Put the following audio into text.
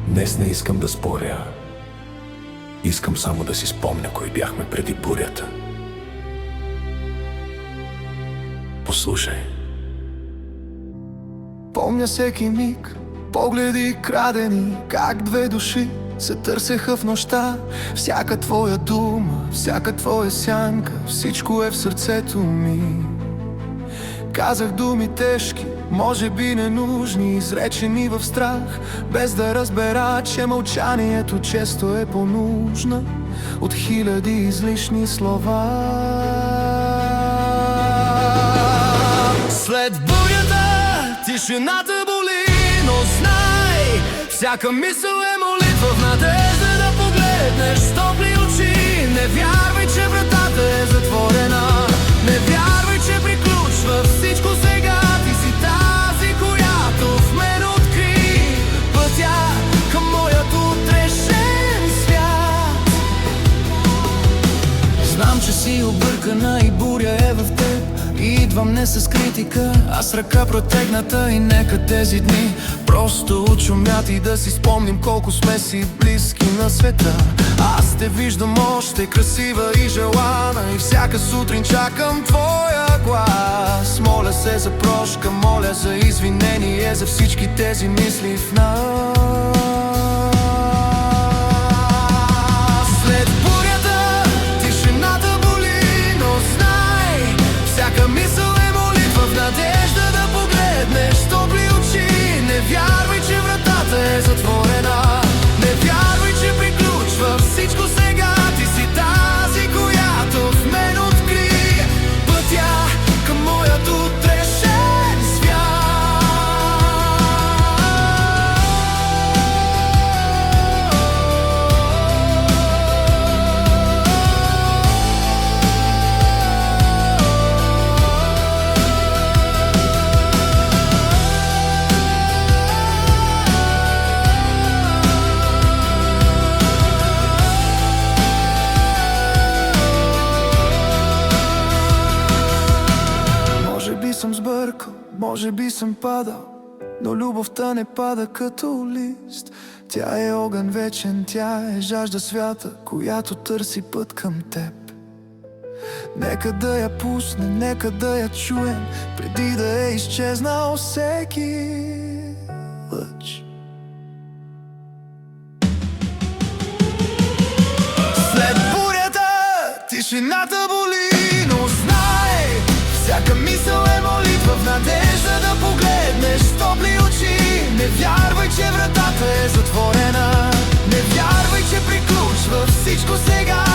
Днес не искам да споря. Искам само да си спомня кои бяхме преди бурята. Послушай. Помня всеки миг, погледи крадени, как две души се търсеха в нощта. Всяка твоя дума, всяка твоя сянка, всичко е в сърцето ми. Казах думи тежки, може би ненужни, изречени в страх, без да разбера, че мълчанието често е по-нужна от хиляди излишни слова. След бурята тишината боли, но знай, всяка мисъл е молитва в надежда да погледнеш с топли очи. Не вярвай, че вратата е затворена, не вярвай, че приключва всичко сега. Ти си тази, която в мен откри пътя към моят утрешен свят. Знам, че си объркана и буря е в теб. Идвам не с критика, а с ръка протегната. И нека тези дни просто очумят и да си спомним колко сме си близки на света. Аз те виждам още красива и желана, и всяка сутрин чакам твоя глас. Моля се за прошка, моля за извинение за всички тези мисли в нас. След бурята тишината боли, но знай, всяка мисъл е молитва в надежда да погледнеш с топли очи. Не вярвай, че вратата е затворена, не вярвай, че приключва всичко сега. Ти си тази, която в мен откри пътя към моят утрешен свят. Може би съм сбъркал, може би съм падал, но любовта не пада като лист. Тя е огън вечен, тя е жажда свята, която търси път към теб. Нека да я пусне, нека да я чуем, преди да е изчезнал всеки лъч. След бурята тишината боли, но знай, всяка мисъл е молитва в надежда да погледнеш с топли очи. Не вярвай, че вратата е затворена, не вярвай, че приключва всичко сега.